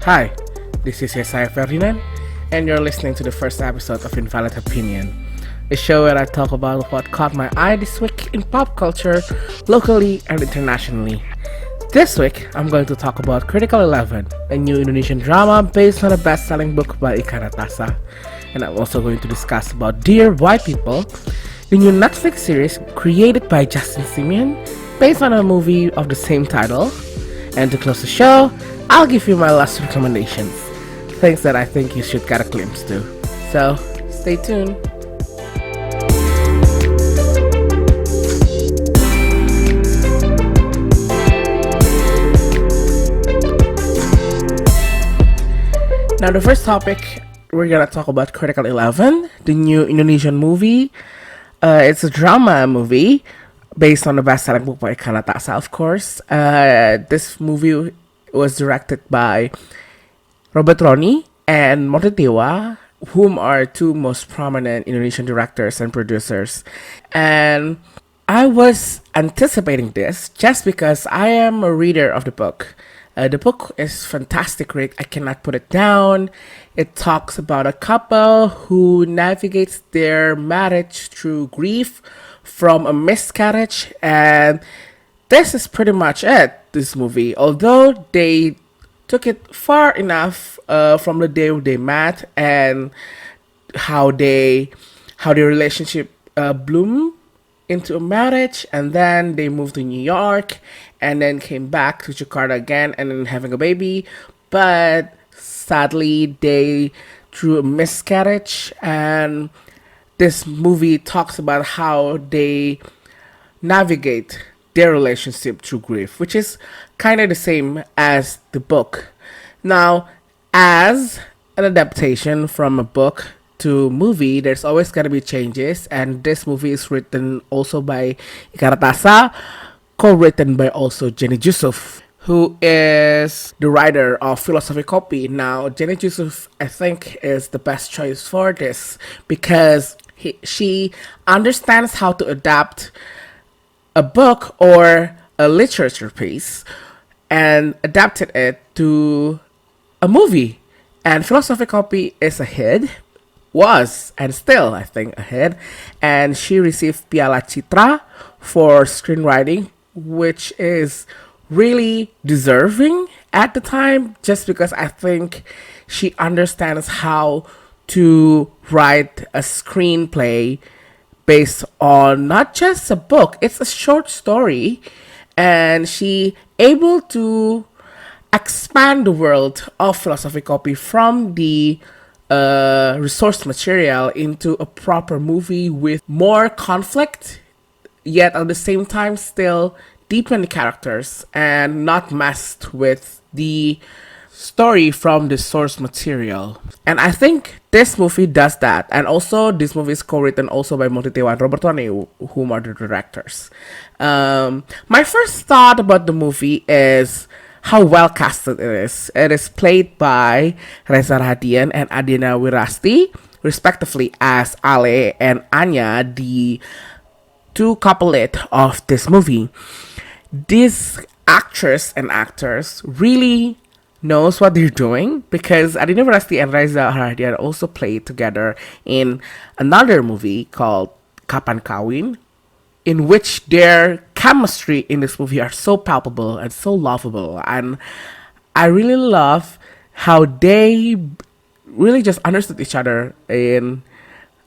Hi, this is Yesaya Ferdinand, and you're listening to the first episode of Invalid Opinion, a show where I talk about what caught my eye this week in pop culture, locally and internationally. This week, I'm going to talk about Critical 11, a new Indonesian drama based on a best-selling book by Ika Natassa. And I'm also going to discuss about Dear White People, the new Netflix series created by Justin Simien, based on a movie of the same title. And to close the show, I'll give you my last recommendations, things that I think you should get a glimpse to. So, stay tuned. Now, the first topic, we're gonna talk about Critical 11, the new Indonesian movie. It's a drama movie based on the best-selling book by Ika Natassa, of course. This movie was directed by Robert Roni and Mortetewa, whom are two most prominent Indonesian directors and producers. And I was anticipating this just because I am a reader of the book. The book is fantastic read. I cannot put it down. It talks about a couple who navigates their marriage through grief from a miscarriage, and this is pretty much it, this movie. Although they took it far enough from the day they met and how their relationship bloomed into a marriage, and then they moved to New York and then came back to Jakarta again and then having a baby, but sadly they through a miscarriage. And this movie talks about how they navigate their relationship through grief, which is kind of the same as the book. Now, as an adaptation from a book to movie, there's always going to be changes, and this movie is written also by Ika Natassa, co-written by also Jenny Yusuf, who is the writer of Philosophy Copy. Now, Jenny Yusuf, I think, is the best choice for this because she understands how to adapt a book or a literature piece and adapted it to a movie. And Philosophy Copy is a hit, was and still, I think, a hit. And she received Piala Citra for screenwriting, which is really deserving at the time, just because I think she understands how to write a screenplay based on not just a book, it's a short story, and she able to expand the world of Philosophy Copy from the resource material into a proper movie with more conflict, yet at the same time still deepen the characters and not messed with the story from the source material. And I think this movie does that. And also, this movie is co-written also by Mortetewa and Robert Roni, whom are the directors. My first thought about the movie is how well casted it is. It is played by Reza Rahadian and Adina Wirasti, respectively, as Ale and Anya, the two couplet of this movie. These actress and actors really knows what they're doing, because Adina Wirasti and Reza Rahadian also played together in another movie called Kapan Kawin, in which their chemistry in this movie are so palpable and so lovable. And I really love how they really just understood each other in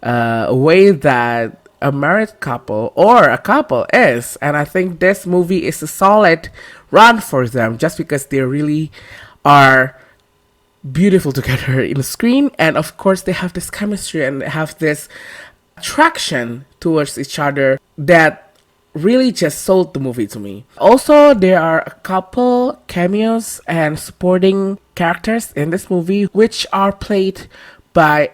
a way that a married couple or a couple is. And I think this movie is a solid run for them, just because they really are beautiful together in the screen. And of course, they have this chemistry and have this attraction towards each other that really just sold the movie to me. Also, there are a couple cameos and supporting characters in this movie, which are played by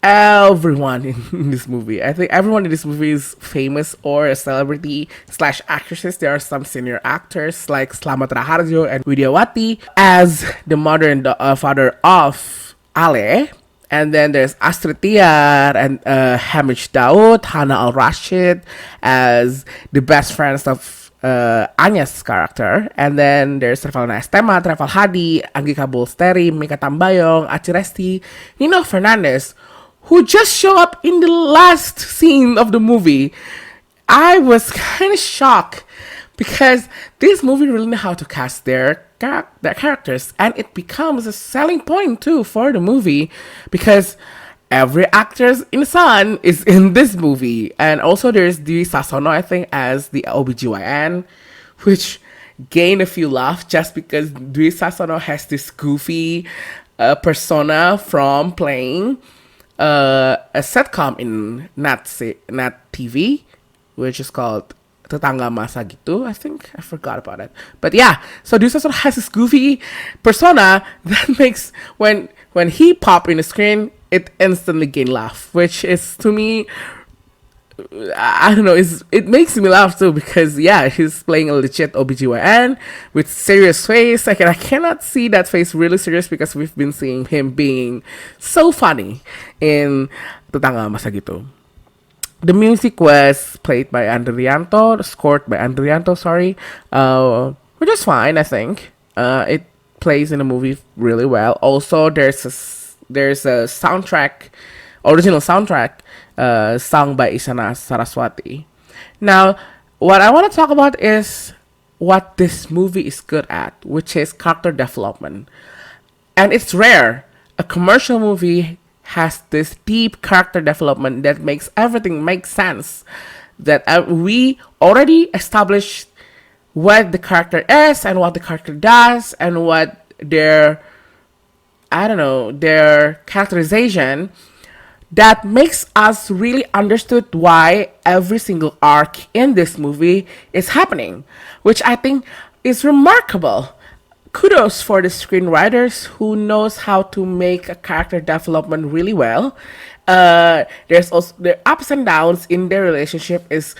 everyone in this movie. I think everyone in this movie is famous or a celebrity slash actresses. There are some senior actors like Slamet Raharjo and Widiawati as the mother and father of Ale. And then there's Astrid Tiar and Hamish Daud, Hannah Al Rashid as the best friends of Anya's character, and then there's Revalna Estema, Treval Hadi, Anggika Bolsteri, Mika Tambayong, Aci Resti, Nino Fernandez, who just show up in the last scene of the movie. I was kind of shocked because this movie really know how to cast their characters, and it becomes a selling point too for the movie because every actor in the Sun is in this movie. And also there's Dwi Sasono, I think, as the OBGYN, which gained a few laughs just because Dwi Sasono has this goofy persona from playing a sitcom in Nat TV, which is called Tetangga Masa Gitu, I think. I forgot about it. But yeah, so Dwi Sasono has this goofy persona that makes, when he pop in the screen, it instantly gain laugh, which is, to me, I don't know, it makes me laugh too because, yeah, he's playing a legit OBGYN with serious face. I cannot see that face really serious because we've been seeing him being so funny in Tetangga Masa Gitu. The music was played by Andrianto, scored by Andrianto, sorry, which is fine, I think. It plays in the movie really well. Also, there's a soundtrack, original soundtrack, sung by Isyana Saraswati. Now, what I want to talk about is what this movie is good at, which is character development. And it's rare. A commercial movie has this deep character development that makes everything make sense. That we already established what the character is and what the character does and what their characterization, that makes us really understood why every single arc in this movie is happening, which I think is remarkable. Kudos for the screenwriters who knows how to make a character development really well. There's also the ups and downs in their relationship is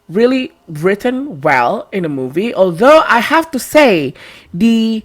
really written well in the movie. Although I have to say, the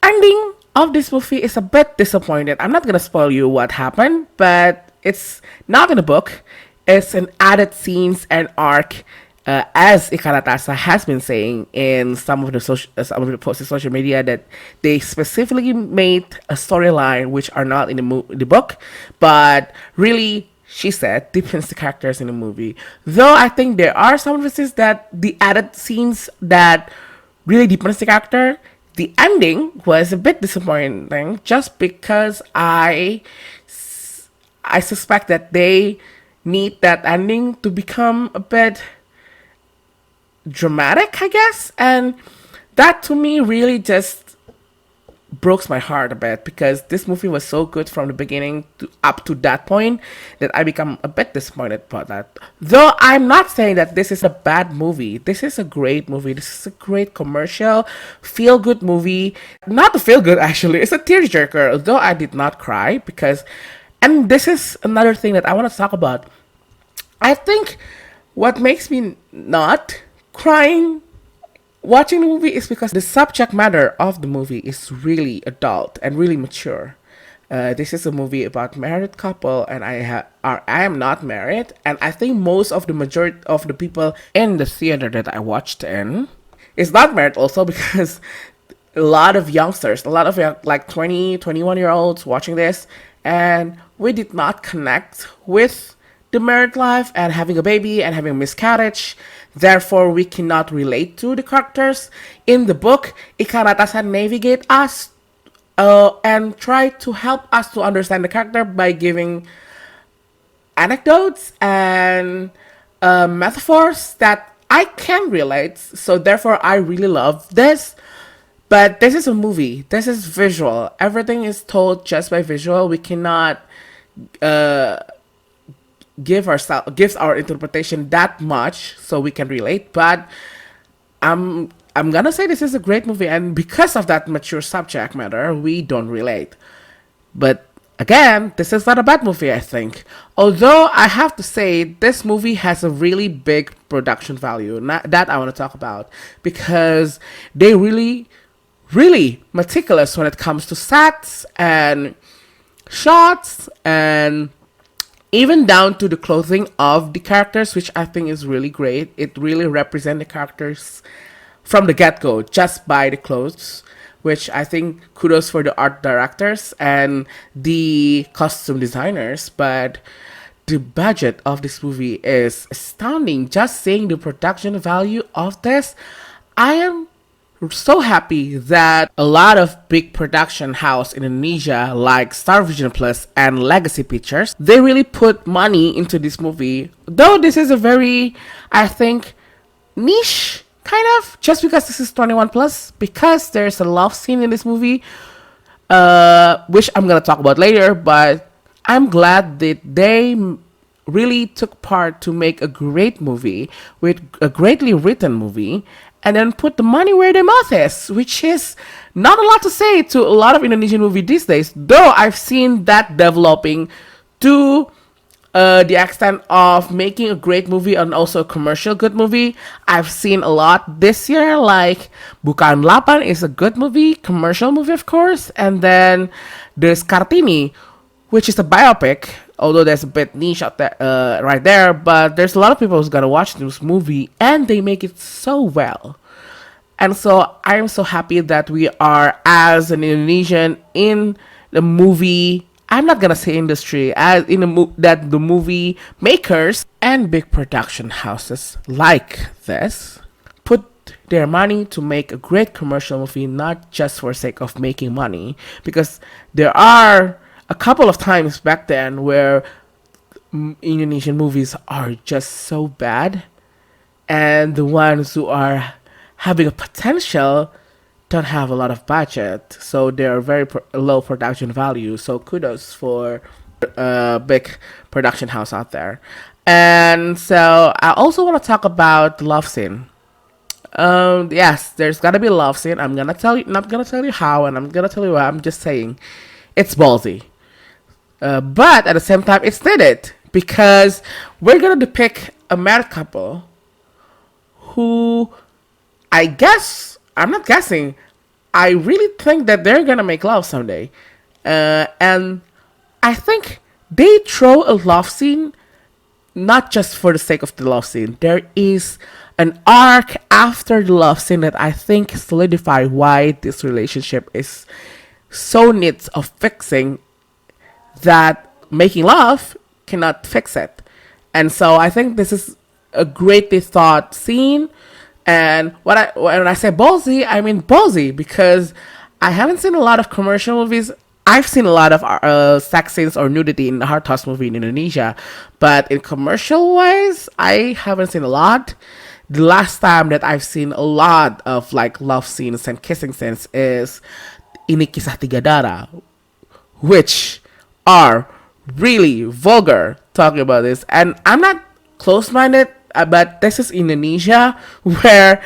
ending of this movie is a bit disappointed. I'm not gonna spoil you what happened, but it's not in the book. It's an added scenes and arc, as Ika Natassa has been saying in some of the posts on social media, that they specifically made a storyline which are not in the book, but really, she said, deepens the characters in the movie. Though I think there are some references that the added scenes that really deepens the character. The ending was a bit disappointing just because I suspect that they need that ending to become a bit dramatic, I guess. And that to me really just broke my heart a bit because this movie was so good from the beginning up to that point that I become a bit disappointed about that. Though I'm not saying that this is a bad movie. This is a great movie. This is a great commercial, feel-good movie. Not a feel-good, actually. It's a tearjerker, though I did not cry because... And this is another thing that I want to talk about. I think what makes me not crying watching the movie is because the subject matter of the movie is really adult and really mature. This is a movie about married couple, and I am not married, and I think most of the majority of the people in the theater that I watched in is not married also because a lot of youngsters, a lot of like 20, 21-year-olds watching this, and we did not connect with the married life and having a baby and having a miscarriage. Therefore, we cannot relate to the characters. In the book, Ika Natassa navigate us and try to help us to understand the character by giving anecdotes and metaphors that I can relate. So therefore, I really love this. But this is a movie. This is visual. Everything is told just by visual. We cannot give our interpretation that much so we can relate. But I'm gonna say this is a great movie, and because of that mature subject matter, we don't relate. But again, this is not a bad movie, I think. Although I have to say, this movie has a really big production value. That I want to talk about because they really meticulous when it comes to sets and shots and even down to the clothing of the characters, which I think is really great. It really represents the characters from the get-go just by the clothes, which I think kudos for the art directors and the costume designers. But the budget of this movie is astounding. Just seeing the production value of this, I am so happy that a lot of big production house in Indonesia like Star Vision Plus and Legacy Pictures, they really put money into this movie. Though this is a very, I think, niche kind of, just because this is 21 plus, because there's a love scene in this movie, which I'm gonna talk about later. But I'm glad that they really took part to make a great movie with a greatly written movie, and then put the money where their mouth is, which is not a lot to say to a lot of Indonesian movie these days. Though I've seen that developing to the extent of making a great movie and also a commercial good movie. I've seen a lot this year, like Bukan Lapan is a good movie, commercial movie of course, and then there's Kartini, which is a biopic, although there's a bit niche out there, right there, but there's a lot of people who's gonna watch this movie, and they make it so well. And so I'm so happy that we are, as an Indonesian in the movie, I'm not gonna say industry, as in that the movie makers and big production houses like this put their money to make a great commercial movie, not just for sake of making money, because there are a couple of times back then where Indonesian movies are just so bad, and the ones who are having a potential don't have a lot of budget, so they're very low production value. So kudos for a big production house out there. And so I also want to talk about the love scene. Yes, there's gotta be a love scene. I'm gonna tell you, not gonna tell you how, and I'm gonna tell you why. I'm just saying, it's ballsy. But at the same time, it's needed, because we're gonna depict a married couple who, I guess, I'm not guessing, I really think that they're gonna make love someday. And I think they throw a love scene not just for the sake of the love scene. There is an arc after the love scene that I think solidify why this relationship is so needs of fixing, that making love cannot fix it. And so I think this is a greatly thought scene. And when I say ballsy, I mean ballsy, because I haven't seen a lot of commercial movies. I've seen a lot of sex scenes or nudity in the hard toss movie in Indonesia, but in commercial wise, I haven't seen a lot. The last time that I've seen a lot of like love scenes and kissing scenes is Ini Kisah Tiga Darah, which are really vulgar talking about this. And I'm not close-minded, but this is Indonesia, where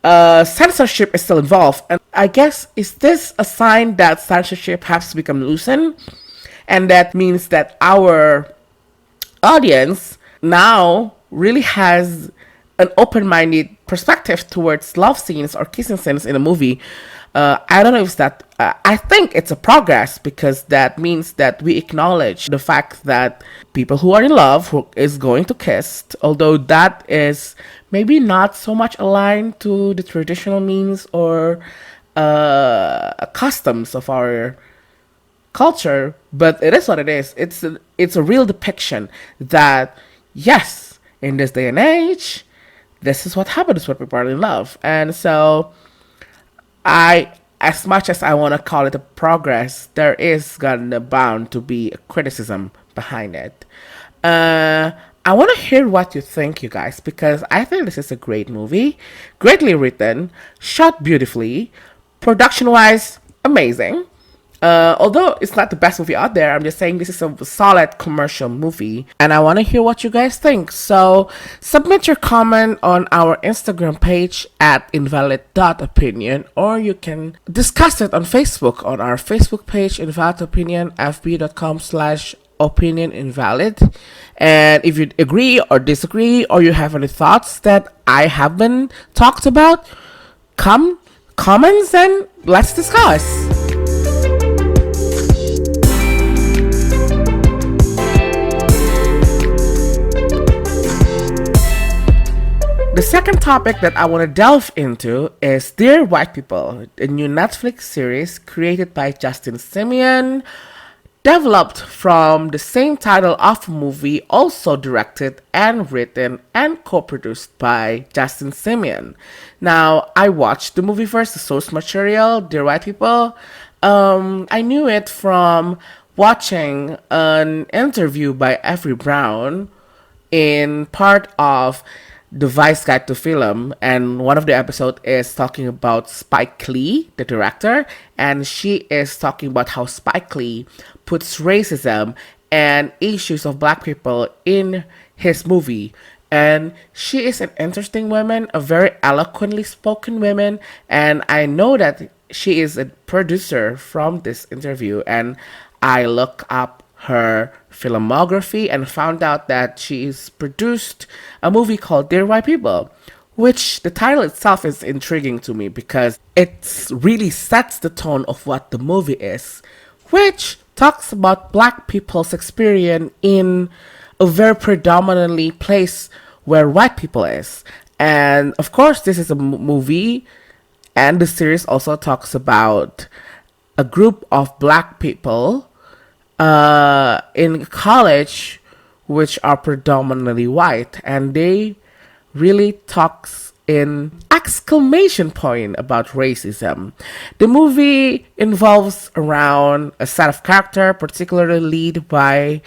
censorship is still involved. And I guess, is this a sign that censorship has become loosened? And that means that our audience now really has an open-minded perspective towards love scenes or kissing scenes in a movie. I don't know if that, I think it's a progress, because that means that we acknowledge the fact that people who are in love who is going to kiss, although that is maybe not so much aligned to the traditional means or customs of our culture, but it is what it is. It's a real depiction that, yes, in this day and age, this is what happens when people are in love. And so as much as I want to call it a progress, there is bound to be a criticism behind it. I want to hear what you think, you guys, because I think this is a great movie, greatly written, shot beautifully, production-wise, amazing. Although it's not the best movie out there, I'm just saying this is a solid commercial movie, and I want to hear what you guys think. So submit your comment on our Instagram page at invalid.opinion, or you can discuss it on Facebook on our Facebook page, Invalid Opinion, fb.com/opinioninvalid. And if you agree or disagree, or you have any thoughts that I haven't talked about, comments and let's discuss. The second topic that I want to delve into is Dear White People, a new Netflix series created by Justin Simien, developed from the same title of a movie, also directed and written and co-produced by Justin Simien. Now, I watched the movie first, the source material, Dear White People. I knew it from watching an interview by Avery Brown in part of the Vice Guide to Film, and one of the episodes is talking about Spike Lee, the director, and she is talking about how Spike Lee puts racism and issues of black people in his movie. And she is an interesting woman, a very eloquently spoken woman, and I know that she is a producer from this interview, and I look up her filmography and found out that she's produced a movie called Dear White People, which the title itself is intriguing to me because it really sets the tone of what the movie is, which talks about black people's experience in a very predominantly place where white people is. And of course, this is a movie, and the series also talks about a group of black people in college which are predominantly white, and they really talks in exclamation point about racism. The movie involves around a set of character, particularly lead by,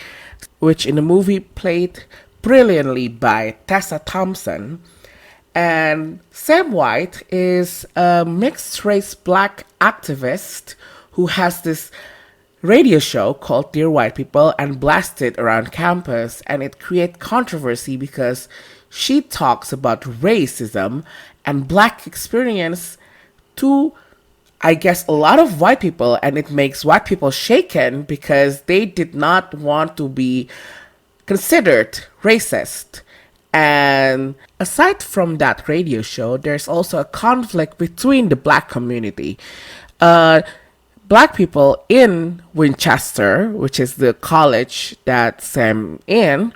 which in the movie played brilliantly by Tessa Thompson. And Sam White is a mixed race black activist who has this radio show called Dear White People and blasted around campus, and it creates controversy because she talks about racism and black experience to, I guess, a lot of white people, and it makes white people shaken because they did not want to be considered racist. And aside from that radio show, there's also a conflict between the black community. Black people in Winchester, which is the college that Sam in,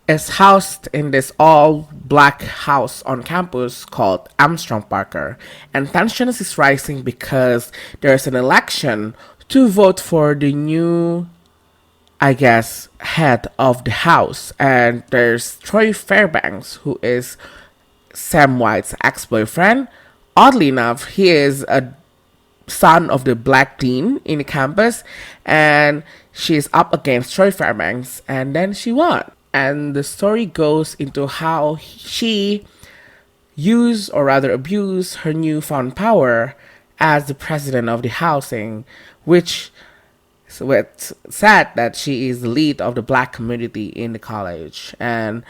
is housed in this all-black house on campus called Armstrong Parker. And tensions is rising because there's an election to vote for the new, I guess, head of the house. And there's Troy Fairbanks, who is Sam White's ex-boyfriend. Oddly enough, he is a son of the black dean in the campus, and she's up against Troy Fairbanks, and then she won. And the story goes into how she used, or rather abused, her newfound power as the president of the housing, which it's sad that she is the lead of the black community in the college. And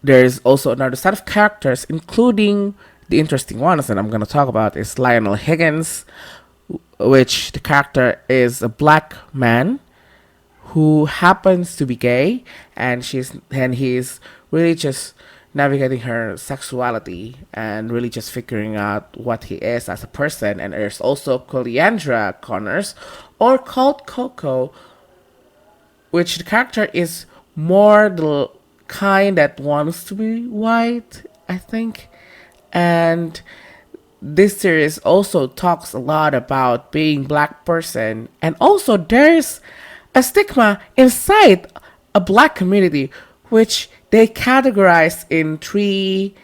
there's also another set of characters, including the interesting ones that I'm going to talk about is Lionel Higgins, which the character is a black man who happens to be gay, and he's really just navigating her sexuality and really just figuring out what he is as a person. And there's also Cleandra Connors, or called Coco, which the character is more the kind that wants to be white, I think. And this series also talks a lot about being black person, and also there's a stigma inside a black community which they categorize in 3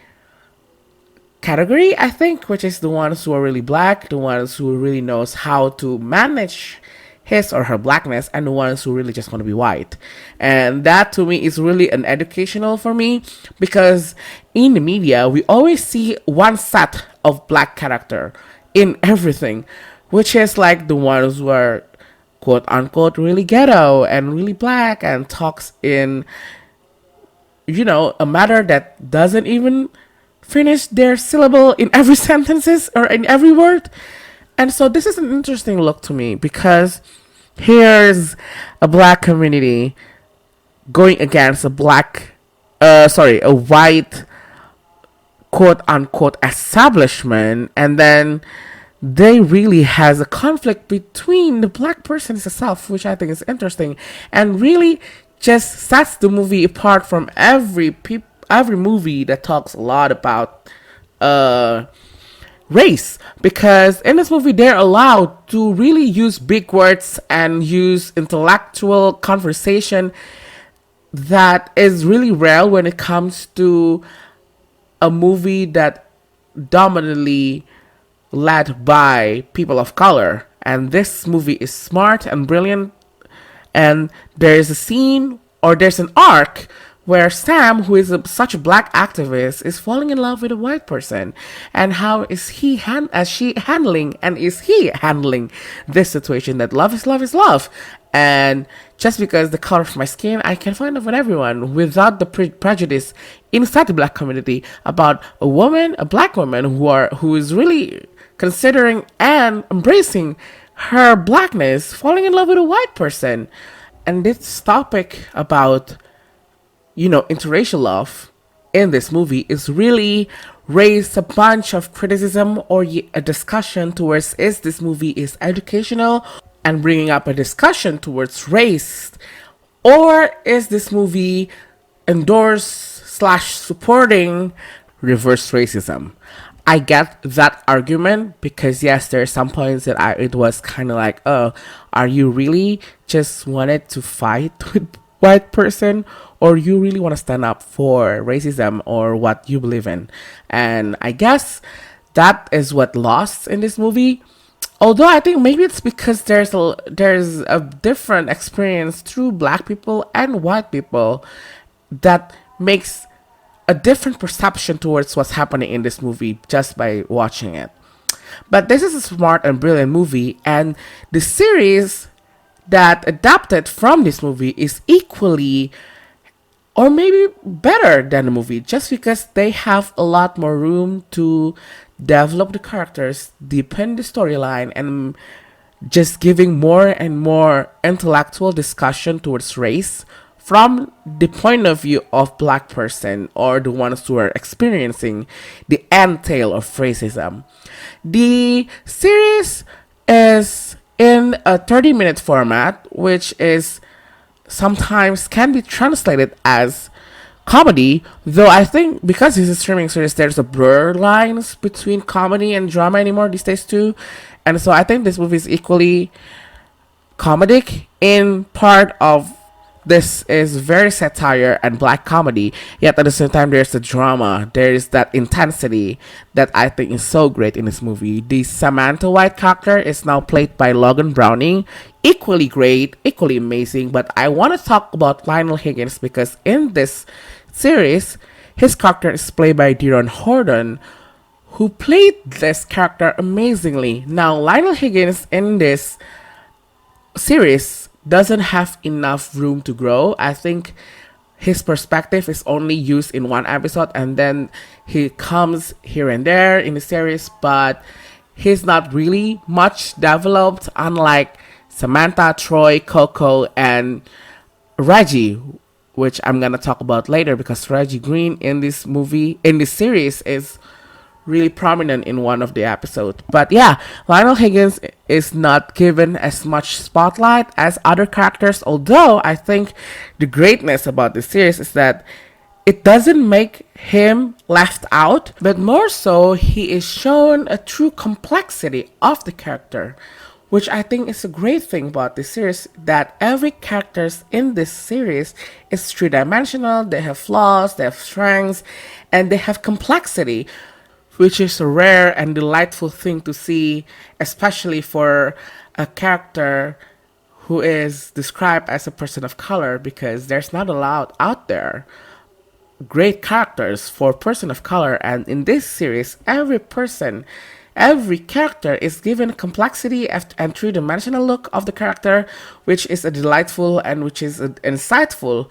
category, I think, which is the ones who are really black, the ones who really knows how to manage his or her blackness, and the ones who really just want to be white. And that to me is really an educational for me, because in the media we always see one set of black character in everything, which is like the ones who are quote unquote really ghetto and really black and talks in, you know, a matter that doesn't even finish their syllable in every sentences or in every word. And so this is an interesting look to me, because here's a black community going against a white quote unquote establishment, and then they really has a conflict between the black person itself, which I think is interesting and really just sets the movie apart from every movie that talks a lot about race, because in this movie they're allowed to really use big words and use intellectual conversation that is really rare when it comes to a movie that dominantly led by people of color. And this movie is smart and brilliant. And there's a scene, or there's an arc, where Sam, who is such a black activist, is falling in love with a white person. And how is he handling this situation, that love is love is love. And just because the color of my skin, I can find love with everyone without the prejudice inside the black community about a black woman who is really considering and embracing her blackness, falling in love with a white person. And this topic about, interracial love in this movie is really raised a bunch of criticism or a discussion towards, is this movie is educational and bringing up a discussion towards race, or is this movie endorse/supporting reverse racism? I get that argument, because yes, there are some points that it was kind of like, oh, are you really just wanted to fight with white person, or you really want to stand up for racism or what you believe in? And I guess that is what lost in this movie. Although I think maybe it's because there's a different experience through black people and white people that makes a different perception towards what's happening in this movie just by watching it. But this is a smart and brilliant movie, and the series that adapted from this movie is equally or maybe better than the movie, just because they have a lot more room to develop the characters, deepen the storyline, and just giving more and more intellectual discussion towards race from the point of view of black person, or the ones who are experiencing the entail of racism. The series is in a 30-minute format, which is sometimes can be translated as comedy, though I think because this is a streaming series, there's a blur lines between comedy and drama anymore these days too. And so I think this movie is equally comedic in part of this is very satire and black comedy, yet at the same time there's the drama, there is that intensity that I think is so great in this movie. The Samantha White character is now played by Logan Browning, equally great, equally amazing. But I want to talk about Lionel Higgins, because in this series his character is played by Deron Horton, who played this character amazingly. Now Lionel Higgins in this series doesn't have enough room to grow. I think his perspective is only used in one episode, and then he comes here and there in the series, but he's not really much developed, unlike Samantha, Troy, Coco, and Reggie, which I'm gonna talk about later, because Reggie Green in this series is really prominent in one of the episodes. But yeah, Lionel Higgins is not given as much spotlight as other characters, although I think the greatness about this series is that it doesn't make him left out, but more so he is shown a true complexity of the character, which I think is a great thing about this series, that every characters in this series is three-dimensional. They have flaws, they have strengths, and they have complexity, which is a rare and delightful thing to see, especially for a character who is described as a person of color, because there's not a lot out there great characters for person of color. And in this series, every character is given a complexity and three-dimensional look of the character, which is a delightful and which is insightful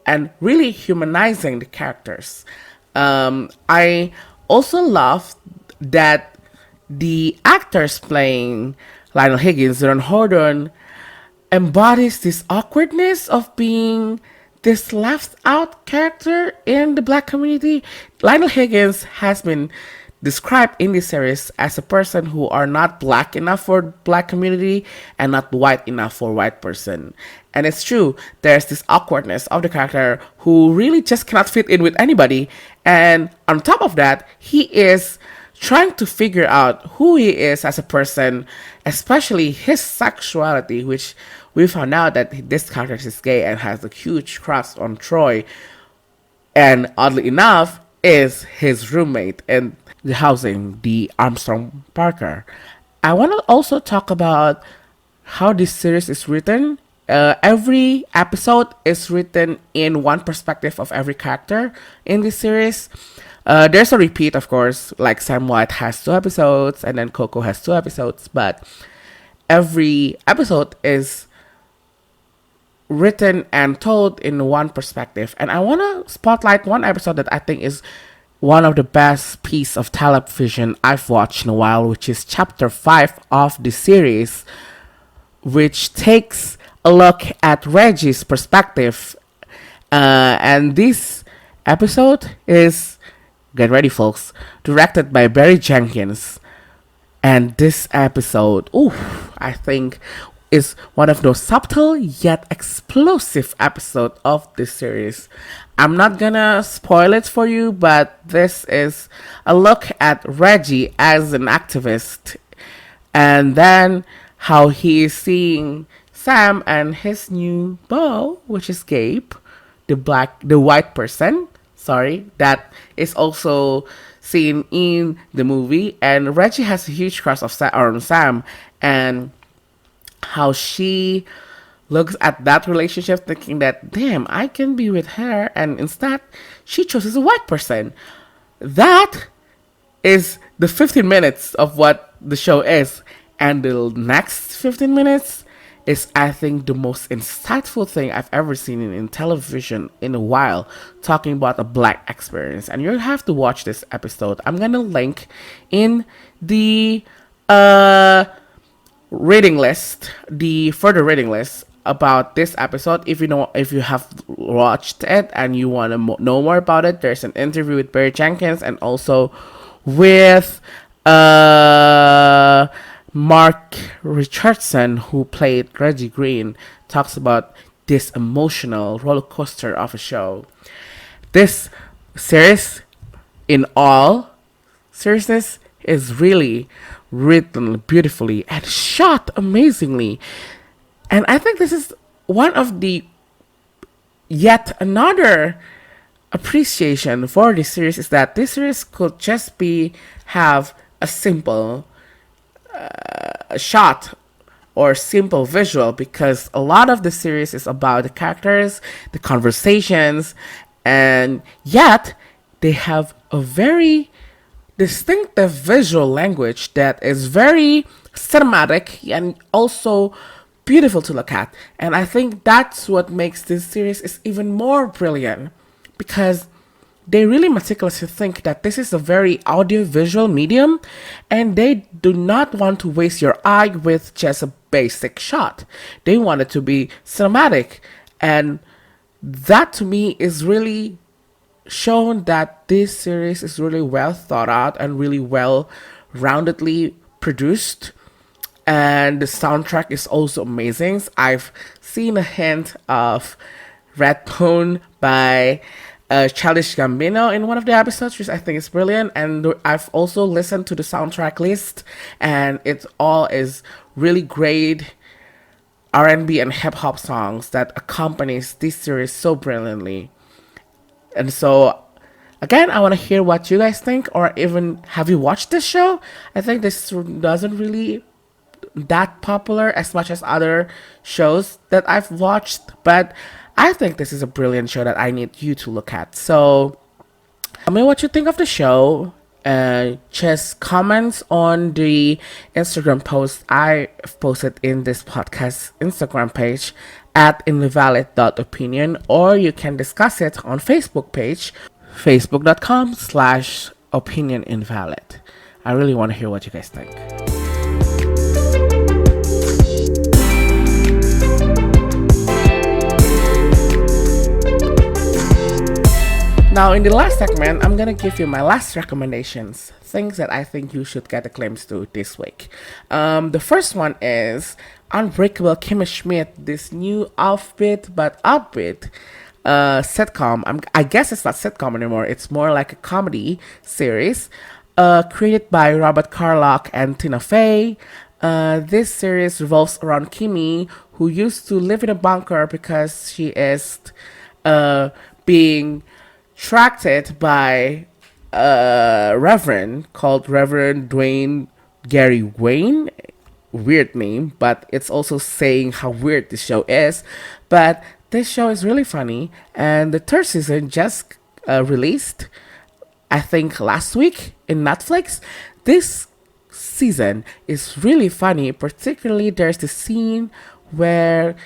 and really humanizing the characters. I also love that the actors playing Lionel Higgins, Deron Horton, embodies this awkwardness of being this left out character in the black community. Lionel Higgins has been described in this series as a person who are not black enough for black community and not white enough for white person. And it's true, there's this awkwardness of the character who really just cannot fit in with anybody. And on top of that, he is trying to figure out who he is as a person, especially his sexuality, which we found out that this character is gay and has a huge crush on Troy. And oddly enough, is his roommate in the housing, the Armstrong Parker. I want to also talk about how this series is written. Every episode is written in one perspective of every character in this series. There's a repeat, of course, like Sam White has 2 episodes and then Coco has 2 episodes, but every episode is written and told in one perspective. And I want to spotlight one episode that I think is one of the best piece of television I've watched in a while, which is chapter 5 of the series, which takes a look at Reggie's perspective. And this episode is, get ready folks, directed by Barry Jenkins. And this episode, I think is one of those subtle yet explosive episodes of this series. I'm not gonna spoil it for you, but this is a look at Reggie as an activist, and then how he is seeing Sam and his new beau, which is Gabe, the white person, that is also seen in the movie. And Reggie has a huge crush on Sam, and how she looks at that relationship thinking that, damn, I can be with her, and instead she chooses a white person. That is the 15 minutes of what the show is. And the next 15 minutes is, I think, the most insightful thing I've ever seen in television in a while, talking about a black experience. And you have to watch this episode. I'm gonna link in the reading list, the further reading list about this episode. If you have watched it and you want to know more about it, there's an interview with Barry Jenkins and also with Mark Richardson, who played Reggie Green, talks about this emotional roller coaster of a show. This series, in all seriousness, is really written beautifully and shot amazingly. And I think this is one of the yet another appreciation for this series, is that this series could just have a simple shot or simple visual, because a lot of the series is about the characters, the conversations, and yet they have a very distinctive visual language that is very cinematic and also beautiful to look at. And I think that's what makes this series is even more brilliant, because they really meticulously think that this is a very audio-visual medium, and they do not want to waste your eye with just a basic shot. They want it to be cinematic, and that to me is really shown that this series is really well thought out and really well roundedly produced. And the soundtrack is also amazing. I've seen a hint of Redbone by Childish Gambino in one of the episodes, which I think is brilliant. And I've also listened to the soundtrack list, and it all is really great R&B and hip-hop songs that accompanies this series so brilliantly. And so, again, I want to hear what you guys think, or even have you watched this show? I think this doesn't really that popular as much as other shows that I've watched, but I think this is a brilliant show that I need you to look at. So, tell me what you think of the show. Just comments on the Instagram post I posted in this podcast Instagram page at invalid.opinion, or you can discuss it on Facebook page, facebook.com/opinioninvalid. I really want to hear what you guys think. Now, in the last segment, I'm gonna give you my last recommendations, things that I think you should get a glimpse to this week. The first one is Unbreakable, Kimmy Schmidt, this new offbeat but upbeat sitcom. I guess it's not sitcom anymore. It's more like a comedy series, created by Robert Carlock and Tina Fey. This series revolves around Kimmy, who used to live in a bunker because she is being tracked by a reverend called Reverend Dwayne Gary Wayne. Weird name, but it's also saying how weird this show is. But this show is really funny, and the third season just released, I think, last week in Netflix. This season is really funny. Particularly, there's the scene where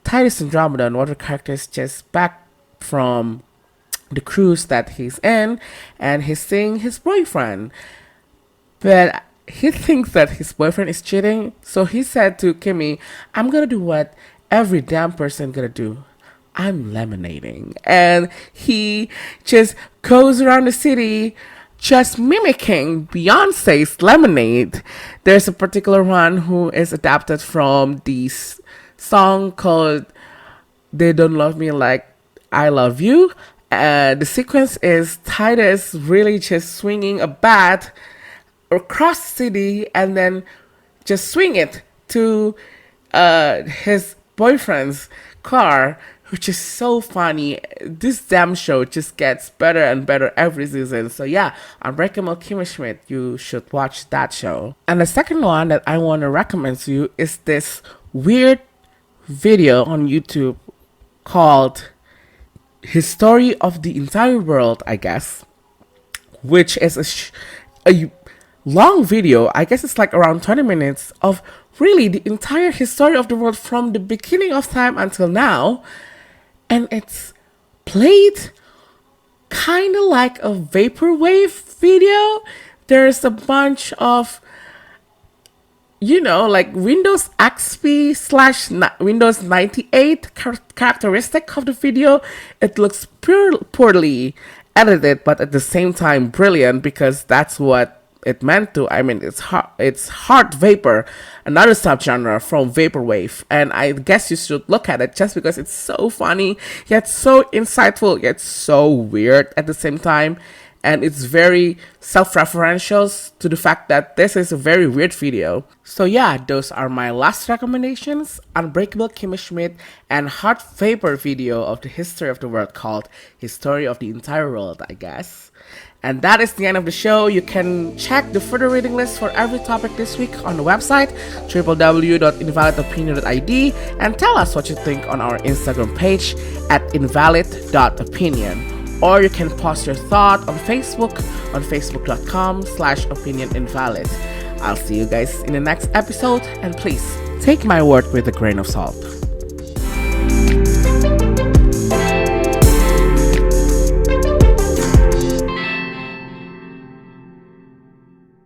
Titus Andromeda, one of the characters, just back from the cruise that he's in, and he's seeing his boyfriend, but he thinks that his boyfriend is cheating. So he said to Kimmy, "I'm gonna do what every damn person gonna do. I'm lemonading." And he just goes around the city just mimicking Beyonce's Lemonade. There's a particular one who is adapted from this song called They Don't Love Me Like I Love You. The sequence is Titus really just swinging a bat across the city and then just swing it to his boyfriend's car, which is so funny. This damn show just gets better and better every season. So yeah, Unbreakable, Kimmy Schmidt, you should watch that show. And the second one that I want to recommend to you is this weird video on YouTube called History of the Entire World, I guess, which is a long video. I guess it's like around 20 minutes of really the entire history of the world from the beginning of time until now. And it's played kind of like a vaporwave video. There's a bunch of, like Windows XP / Windows 98 characteristic of the video. It looks poorly edited, but at the same time brilliant, because that's what it meant to. I mean, it's hard vapor, another subgenre from vaporwave, and I guess you should look at it just because it's so funny, yet so insightful, yet so weird at the same time. And it's very self-referential to the fact that this is a very weird video. So yeah, those are my last recommendations. Unbreakable, Kimmy Schmidt, and Hot Vapor video of the history of the world called History of the Entire World, I guess. And that is the end of the show. You can check the further reading list for every topic this week on the website, www.invalidopinion.id, and tell us what you think on our Instagram page at invalid.opinion. Or you can post your thought on Facebook on facebook.com/opinioninvalid. I'll see you guys in the next episode, and please take my word with a grain of salt.